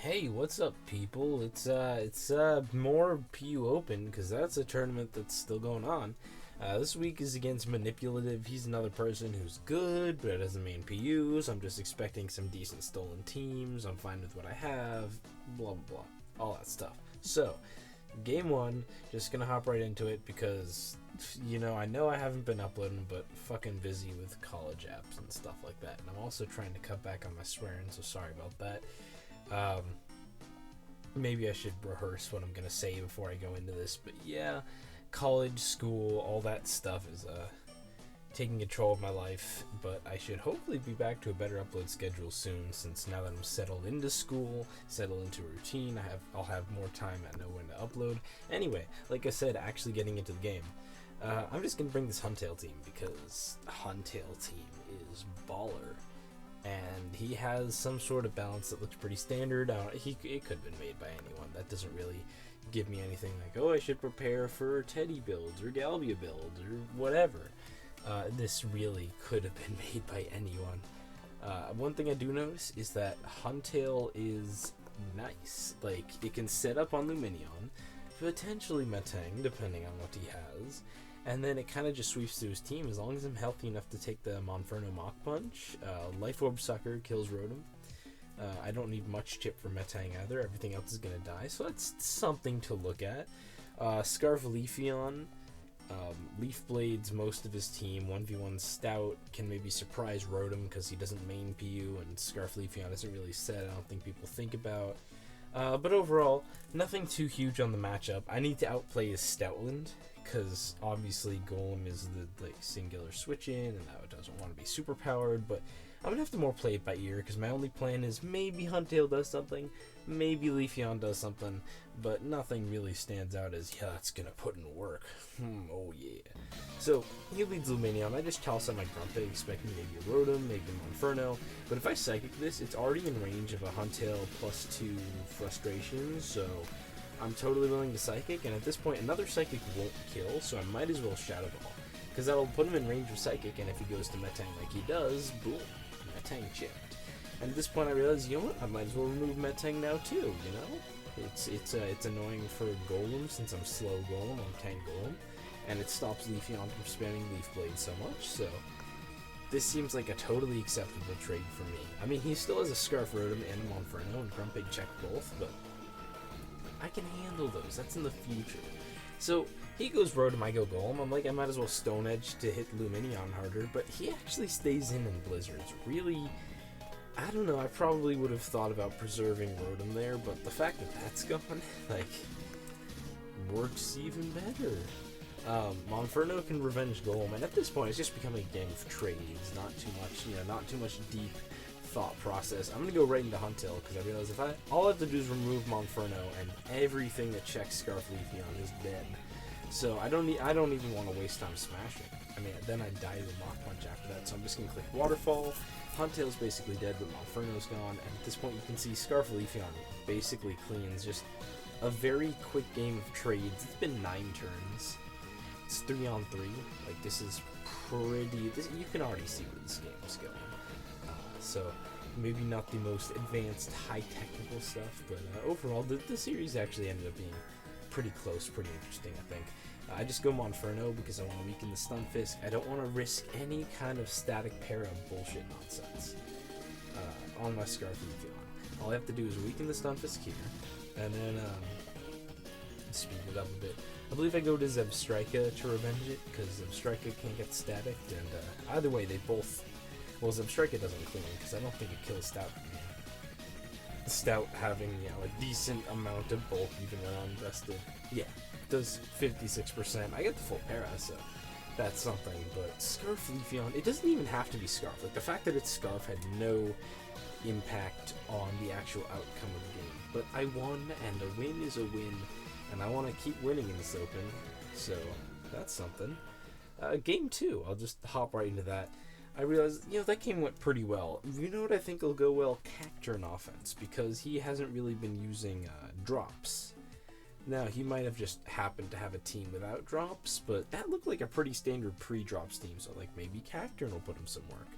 Hey, what's up, people? It's more PU Open because that's a tournament that's still going on. This week is against Manipulative. He's another person who's good, but it doesn't mean PU. So I'm just expecting some decent stolen teams. I'm fine with what I have. Blah blah blah, all that stuff. So, game one, just gonna hop right into it because I know I haven't been uploading, but fucking busy with college apps and stuff like that. And I'm also trying to cut back on my swearing, so sorry about that. Maybe I should rehearse what I'm gonna say before I go into this, but yeah, college, school, all that stuff is taking control of my life, but I should hopefully be back to a better upload schedule soon, since now that I'm settled into school, settled into a routine, I'll have more time and know when to upload. Anyway, like I said, actually getting into the game, I'm just gonna bring this Huntail team because Huntail team is baller. And he has some sort of balance that looks pretty standard. It could have been made by anyone. That doesn't really give me anything like, oh, I should prepare for Teddy builds or Galvia builds or whatever. This really could have been made by anyone. One thing I do notice is that Huntail is nice. Like, it can set up on Luminion, potentially Metang, depending on what he has. And then it kind of just sweeps through his team as long as I'm healthy enough to take the Monferno Mach Punch. Life Orb Sucker kills Rotom. I don't need much chip for Metang either. Everything else is going to die, so that's something to look at. Scarf Leafeon. Leaf Blades most of his team. 1v1 Stout can maybe surprise Rotom because he doesn't main PU, and Scarf Leafeon isn't really set. I don't think people think about. But overall, nothing too huge on the matchup. I need to outplay his Stoutland, because obviously Golem is the singular switch in, and that doesn't want to be super powered, but I'm going to have to more play it by ear, because my only plan is maybe Huntail does something, maybe Leafeon does something, but nothing really stands out as, yeah, that's going to put in work. Oh yeah. So, he leads Luminion. I just toss out my Grumpig, expecting maybe a Rotom, maybe a Monferno, but if I Psychic this, it's already in range of a Huntail +2 Frustration, so I'm totally willing to Psychic, and at this point another Psychic won't kill, so I might as well Shadow Ball, because that'll put him in range of Psychic, and if he goes to Metang like he does, boom, Metang chipped. And at this point I realize, you know what, I might as well remove Metang now too, It's annoying for Golem, since I'm slow Golem, I'm tank Golem, and it stops Leafeon from spamming Leaf Blade so much, so this seems like a totally acceptable trade for me. I mean, he still has a Scarf Rotom and a Monferno, and Grumpig check both, but I can handle those. That's in the future. So he goes Rotom, I go Golem. I'm like, I might as well Stone Edge to hit Luminion harder, but he actually stays in Blizzards. Really, I don't know. I probably would have thought about preserving Rotom there, but the fact that that's gone, like, works even better. Monferno can revenge Golem, and at this point, it's just becoming a game of trades. Not too much deep thought process. I'm gonna go right into Huntail because I realize all I have to do is remove Monferno and everything that checks Scarf Leafeon is dead. So I don't even want to waste time smashing. I mean, then I die to the Mach Punch after that. So I'm just gonna click Waterfall. Huntail's basically dead, but Monferno's gone. And at this point, you can see Scarf Leafeon basically cleans just a very quick game of trades. It's been 9 turns. It's 3-on-3. Like, this is pretty. You can already see where this game is going. So maybe not the most advanced, high technical stuff, but overall, the series actually ended up being pretty close, pretty interesting, I think. I just go Monferno because I want to weaken the Stunfisk. I don't want to risk any kind of static para bullshit nonsense on my Scarf Leafeon. All I have to do is weaken the Stunfisk here, and then speed it up a bit. I believe I go to Zebstrika to revenge it, because Zebstrika can't get static, and either way, they both. Well, Zebstrika doesn't clean because I don't think it kills Stout. Stout having, a decent amount of bulk even when uninvested. Yeah, does 56%. I get the full para, so that's something. But Scarf Leafeon, it doesn't even have to be Scarf. Like, the fact that it's Scarf had no impact on the actual outcome of the game. But I won, and a win is a win, and I want to keep winning in this open. So that's something. Game 2, I'll just hop right into that. I realized, that game went pretty well. You know what I think will go well? Cacturn offense, because he hasn't really been using drops. Now, he might have just happened to have a team without drops, but that looked like a pretty standard pre-drops team, so maybe Cacturn will put him some work.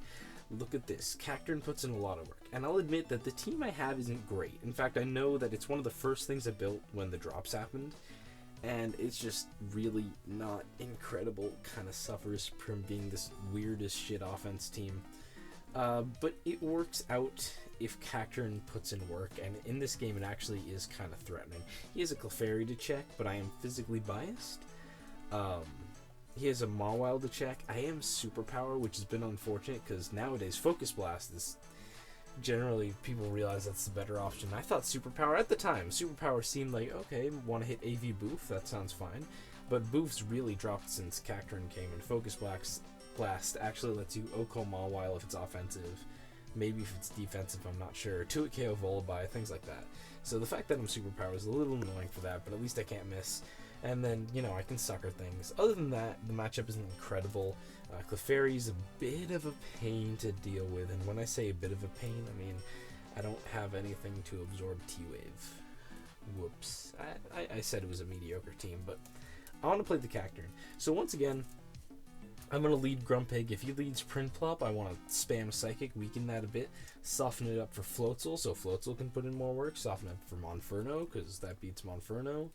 Look at this. Cacturn puts in a lot of work. And I'll admit that the team I have isn't great. In fact, I know that it's one of the first things I built when the drops happened, and it's just really not incredible. Kind of suffers from being this weirdest shit offense team. But it works out if Cacturn puts in work, and in this game it actually is kind of threatening. He has a Clefairy to check, but I am physically biased. He has a Mawile to check. I am Superpower, which has been unfortunate, because nowadays Focus Blast is generally, people realize that's the better option. I thought Superpower at the time. Superpower seemed like, okay, want to hit AV Boof, that sounds fine. But Boof's really dropped since Cacturn came, and Focus Blast actually lets you OHKO Mawile if it's offensive. Maybe if it's defensive, I'm not sure. 2-hit KO Volibye, things like that. So the fact that I'm Superpower is a little annoying for that, but at least I can't miss. And then, you know, I can sucker things. Other than that, the matchup isn't incredible. Clefairy's a bit of a pain to deal with, and when I say a bit of a pain, I mean I don't have anything to absorb T-Wave. Whoops. I said it was a mediocre team, but I want to play the Cacturn. So once again, I'm going to lead Grumpig. If he leads Prinplup, I want to spam Psychic, weaken that a bit, soften it up for Floatzel, so Floatzel can put in more work, soften it up for Monferno, because that beats Monferno.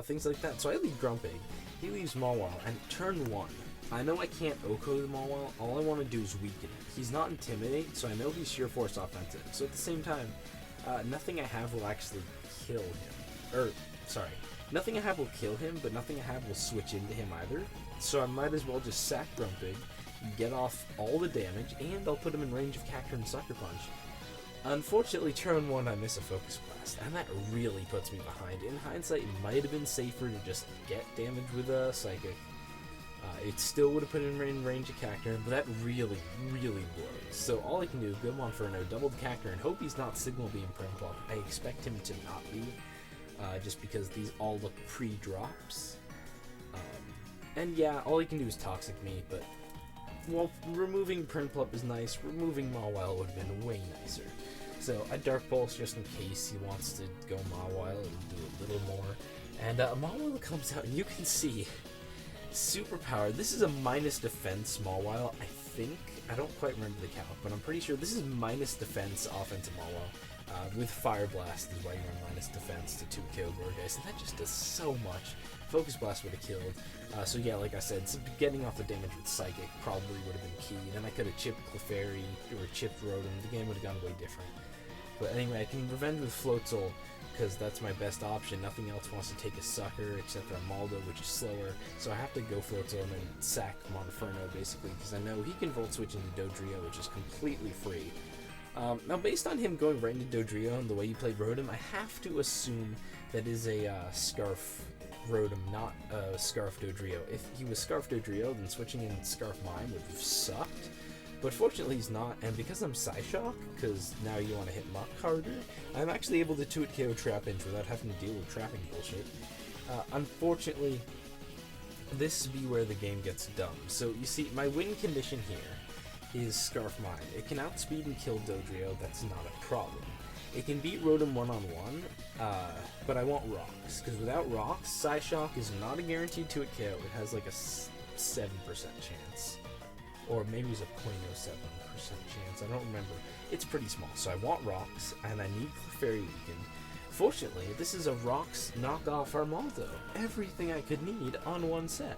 Things like that. So I lead Grumpig. He leaves Mawile, and turn 1. I know I can't OHKO the Mawile. All I want to do is weaken it. He's not Intimidate, so I know he's Sheer Force offensive. So at the same time, nothing I have will actually kill him. Nothing I have will kill him, but nothing I have will switch into him either. So I might as well just sack Grumpig, get off all the damage, and I'll put him in range of Cacturn Sucker Punch. Unfortunately, turn 1 I miss a Focus Blast, and that really puts me behind. In hindsight, it might have been safer to just get damage with a Psychic. It still would have put him in range of Cacturn, but that really, really blows. So all I can do is go Monferno, double the Cacturn, and hope he's not Signal Beam Prinplup. I expect him to not be, just because these all look pre-drops. And yeah, all he can do is Toxic Me, but well, removing Prinplup is nice, removing Mawile would have been way nicer. So I Dark Pulse just in case he wants to go Mawile and do a little more. And Mawile comes out, and you can see Superpower. This is a minus defense Mawile, I think. I don't quite remember the calc, but I'm pretty sure this is minus defense offensive Mawile. With Fire Blast is why you're on minus defense to 2-KO Gourgeist, and that just does so much. Focus Blast would have killed. So yeah, like I said, getting off the damage with Psychic probably would have been key. Then I could have chipped Clefairy or chipped Rotom. The game would have gone way different. But anyway, I can revenge with Floatzel because that's my best option. Nothing else wants to take a sucker except for Amaldo, which is slower. So I have to go Floatzel and then sack Monferno basically because I know he can Volt Switch into Dodrio, which is completely free. Now, based on him going right into Dodrio and the way he played Rotom, I have to assume that is a Scarf Rotom, not a Scarf Dodrio. If he was Scarf Dodrio, then switching in Scarf Mime would have sucked. But fortunately he's not, and because I'm Psyshock, because now you want to hit Muck harder, I'm actually able to 2-hit KO Trapinch without having to deal with trapping bullshit. Unfortunately, this be where the game gets dumb. So you see, my win condition here is Scarf Mime. It can outspeed and kill Dodrio, that's not a problem. It can beat Rotom one-on-one, but I want Rocks, because without Rocks, Psyshock is not a guaranteed 2-hit KO. It has like a 7% chance. Or maybe it's a 0.07% chance, I don't remember. It's pretty small, so I want Rocks, and I need Clefairy Weaken. Fortunately, this is a Rocks knockoff Armaldo. Everything I could need on one set.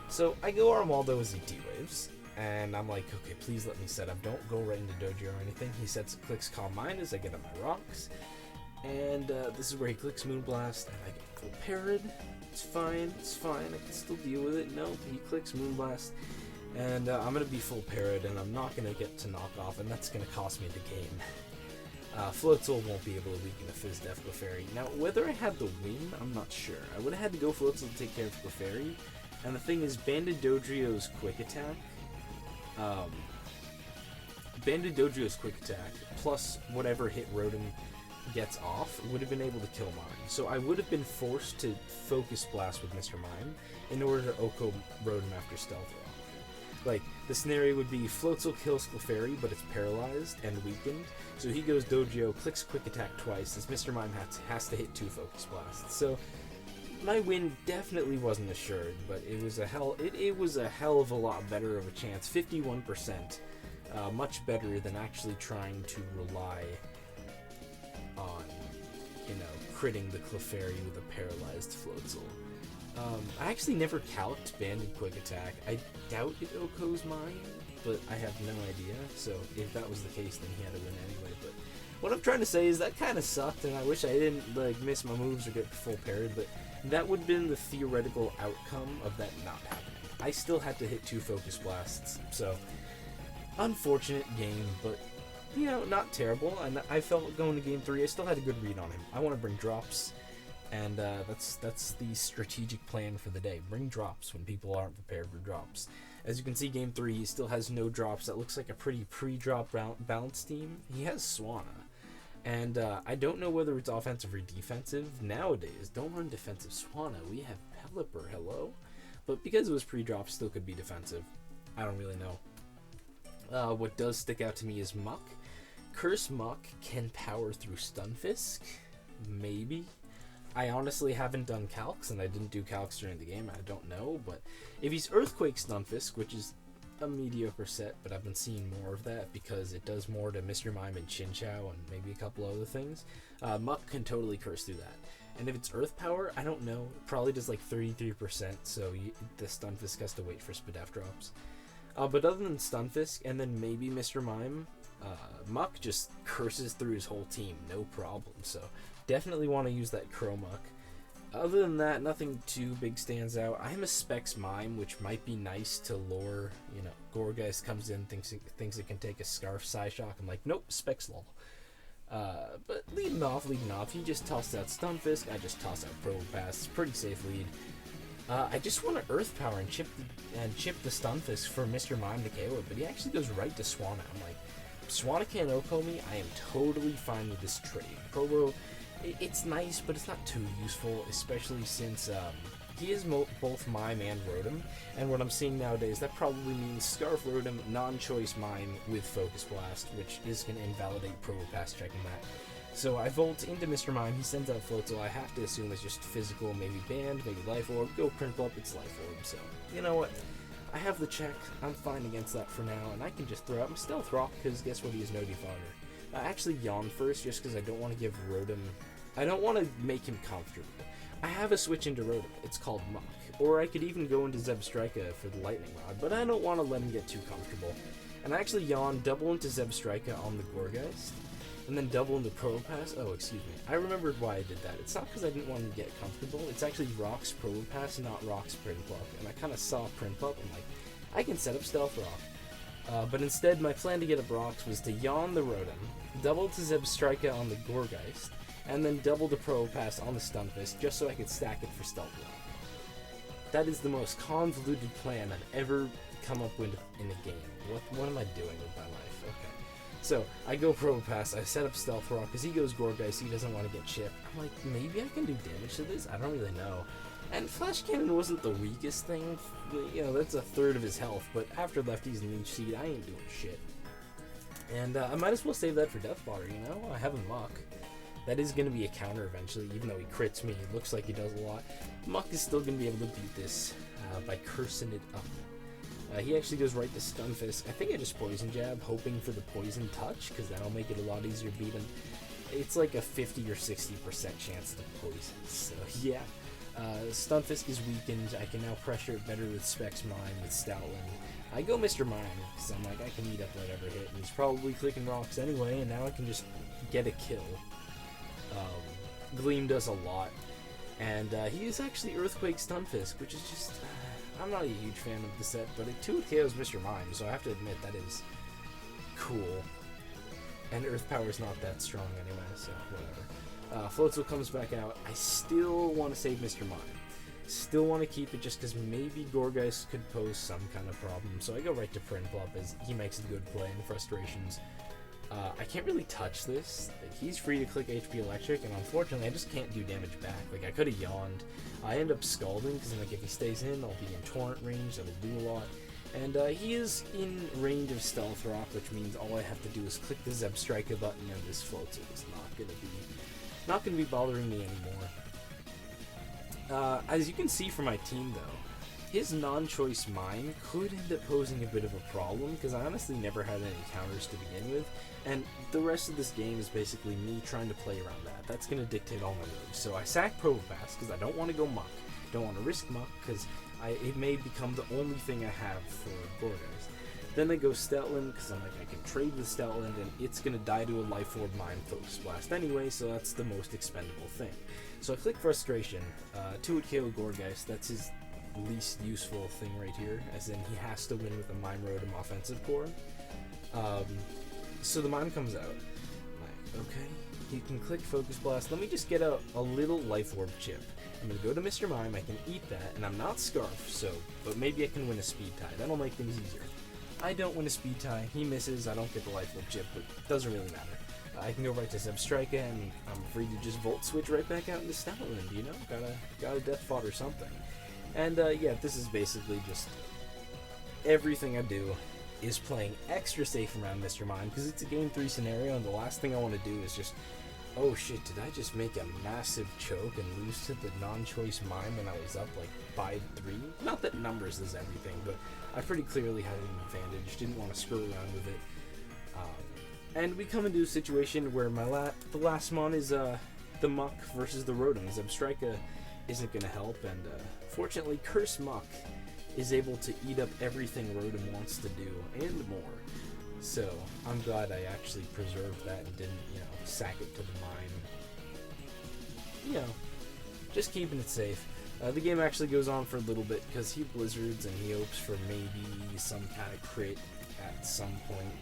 So I go Armaldo as he T-Waves, and I'm like, okay, please let me set up. Don't go right into Dojo or anything. He sets clicks Calm Mind as I get on my Rocks. And this is where he clicks Moonblast, and I get full parried. It's fine, I can still deal with it. No, he clicks Moonblast. And I'm going to be full parried, and I'm not going to get to knock off, and that's going to cost me the game. Floatzel won't be able to weaken a Fizz Def Clefairy. Now, whether I had the win, I'm not sure. I would have had to go Floatzel to take care of Clefairy. And the thing is, Banded Dodrio's Quick Attack, plus whatever hit Rotom gets off, would have been able to kill mine. So I would have been forced to Focus Blast with Mr. Mime in order to OHKO Rotom after Stealth Rock. Like, the scenario would be Floatzel kills Clefairy, but it's paralyzed and weakened. So he goes Dojo, clicks Quick Attack twice, as Mr. Mime has to hit 2 Focus Blasts. So my win definitely wasn't assured, but it was a hell of a lot better of a chance. 51% much better than actually trying to rely on, critting the Clefairy with a paralyzed Floatzel. I actually never calced Banded Quick Attack. I doubt it OHKO's mine, but I have no idea, so if that was the case, then he had to win anyway. But what I'm trying to say is that kind of sucked, and I wish I didn't miss my moves or get full parried, but that would have been the theoretical outcome of that not happening. I still had to hit 2 Focus Blasts, so unfortunate game, but not terrible. And I felt going to game 3, I still had a good read on him. I want to bring drops, and that's the strategic plan for the day. Bring drops when people aren't prepared for drops. As you can see, game 3, he still has no drops. That looks like a pretty pre-drop balance team. He has Swanna, and I don't know whether it's offensive or defensive. Nowadays, don't run defensive Swanna. We have Pelipper, hello? But because it was pre-drop, still could be defensive. I don't really know. What does stick out to me is Muck. Curse Muck can power through Stunfisk? Maybe. I honestly haven't done calcs, and I didn't do calcs during the game. I don't know, but if he's Earthquake Stunfisk, which is a mediocre set, but I've been seeing more of that because it does more to Mr. Mime and Chinchou and maybe a couple other things, Muck can totally curse through that. And if it's Earth Power, I don't know. It probably does like 33%, so the Stunfisk has to wait for Spadef drops. But other than Stunfisk and then maybe Mr. Mime, Muck just curses through his whole team, no problem. So definitely want to use that Crow Muck. Other than that, nothing too big stands out. I'm a Specs Mime, which might be nice to lure. Gourgeist comes in, thinks it can take a Scarf Psyshock. I'm like, nope, Specs lol. But leading off, he just tossed out Stunfisk. I just tossed out Probopass. It's a pretty safe lead. I just want to Earth Power and chip the Stunfisk for Mr. Mime to KO it, but he actually goes right to Swanna. I'm like, Swanna can't OHKO me. I am totally fine with this trade. Probo, it's nice, but it's not too useful, especially since he is both Mime and Rotom, and what I'm seeing nowadays, that probably means Scarf Rotom, non-choice Mime with Focus Blast, which is going to invalidate Probopass checking that. So I volt into Mr. Mime, he sends out Floatzel. I have to assume it's just physical, maybe Band, maybe Life Orb, go Prinplup, it's Life Orb, so you know what? I have the check, I'm fine against that for now, and I can just throw out my Stealth Rock, because guess what, he has no defogger. I actually yawn first, just because I don't want to give Rotom, I don't want to make him comfortable. I have a switch into Rotom, it's called Muck, or I could even go into Zebstrika for the Lightning Rod, but I don't want to let him get too comfortable. And I actually yawn, double into Zebstrika on the Gourgeist, and then double into Probopass. Oh, excuse me. I remembered why I did that. It's not because I didn't want him to get comfortable. It's actually Rock's Probopass, not Rock's Prinplup. And I kind of saw Prinplup. I'm like, I can set up Stealth Rock. But instead, my plan to get up Rocks was to yawn the Rotom, double to Zebstrika on the Gourgeist, and then double to Probopass on the Stunfisk, just so I could stack it for Stealth Rock. That is the most convoluted plan I've ever come up with in a game. What am I doing with my life? Okay. So, I go Probopass, I set up Stealth Rock, because he goes Gourgeist, he doesn't want to get chipped. I'm like, maybe I can do damage to this? I don't really know. And Flash Cannon wasn't the weakest thing, that's a third of his health, but after Lefty's and Leech Seed, I ain't doing shit. And I might as well save that for Death Water, I have a Muck. That is going to be a counter eventually, even though he crits me, it looks like he does a lot. Muck is still going to be able to beat this by cursing it up. He actually goes right to Stunfisk. I think I just Poison Jab, hoping for the Poison Touch, because that'll make it a lot easier to beat him. It's like a 50 or 60% chance to Poison, so yeah. Stunfisk is weakened. I can now pressure it better with Specs Mime, with Stoutland. I go Mr. Mime, because I'm like, I can eat up whatever hit, and he's probably clicking rocks anyway, and now I can just get a kill. Gleam does a lot, and he is actually Earthquake Stunfisk, which is just... I'm not a huge fan of the set, but it 2 KOs Mr. Mime, so I have to admit that is cool. And Earth Power is not that strong anyway, so whatever. Floatzel comes back out. I still want to save Mr. Mime. Still want to keep it just because maybe Gourgeist could pose some kind of problem, so I go right to Prinplup as he makes a good play in Frustrations. I can't really touch this. He's free to click HP Electric, and unfortunately I just can't do damage back. I could have yawned. I end up scalding, because if he stays in, I'll be in Torrent range, that'll do a lot. And he is in range of Stealth Rock, which means all I have to do is click the Zebstrika button, and this Floatzel is not gonna be bothering me anymore. As you can see from my team, though, his non-choice mine could end up posing a bit of a problem, because I honestly never had any counters to begin with, and the rest of this game is basically me trying to play around that. That's going to dictate all my moves. So I sack Probopass because I don't want to go Muck. Don't want to risk Muck because it may become the only thing I have for Gorgas. Then I go Stoutland because I'm like, I can trade with Stoutland and it's going to die to a Life Orb Mine Focus Blast anyway, so that's the most expendable thing. So I click Frustration, 2-hit KO Gorgeist. That's his least useful thing right here, as in he has to win with a Mime Rotom offensive core. So the Mime comes out. I'm like, okay, you can click Focus Blast. Let me just get a little Life Orb chip. I'm going to go to Mr. Mime, I can eat that, and I'm not Scarf, so, but maybe I can win a Speed Tie. That'll make things easier. I don't win a Speed Tie, he misses, I don't get the Life Orb chip, but it doesn't really matter. I can go right to Zebstrika, and I'm free to just Volt Switch right back out into Stoutland, you know? Gotta Death Fought or something. And yeah, this is basically just everything I do is playing extra safe around Mr. Mime, because it's a Game 3 scenario, and the last thing I want to do is just, oh shit, did I just make a massive choke and lose to the non-choice Mime when I was up like by 3? Not that numbers is everything, but I pretty clearly had an advantage, didn't want to screw around with it. And we come into a situation where the last mon is the Muck versus the Rotom. Zebstrika isn't going to help, and fortunately Curse Muck is able to eat up everything Rotom wants to do, and more. So, I'm glad I actually preserved that and didn't, sack it to the Mime. Just keeping it safe. The game actually goes on for a little bit because he blizzards and he hopes for maybe some kind of crit at some point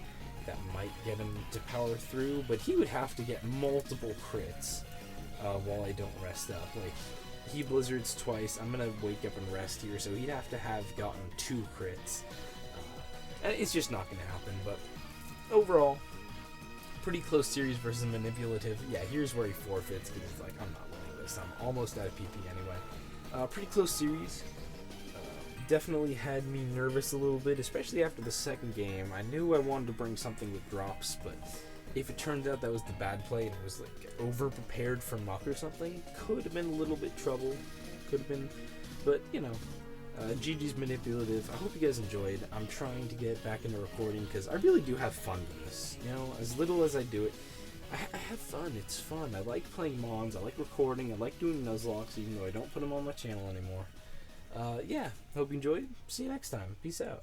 that might get him to power through, but he would have to get multiple crits while I don't rest up. Like, he blizzards twice, I'm gonna wake up and rest here, so he'd have to have gotten 2 crits. And it's just not gonna happen, but overall, pretty close series versus Manipulative. Yeah, here's where he forfeits, because it's like, I'm not winning this, I'm almost out of PP anyway. Pretty close series. Definitely had me nervous a little bit, especially after the second game. I knew I wanted to bring something with drops, but if it turned out that was the bad play and it was like over-prepared for Muck or something, could have been a little bit trouble. Could have been, but GG's Manipulative. I hope you guys enjoyed. I'm trying to get back into recording because I really do have fun with this. As little as I do it, I have fun. It's fun. I like playing Mons. I like recording. I like doing Nuzlocke, even though I don't put them on my channel anymore. Yeah, hope you enjoyed. See you next time. Peace out.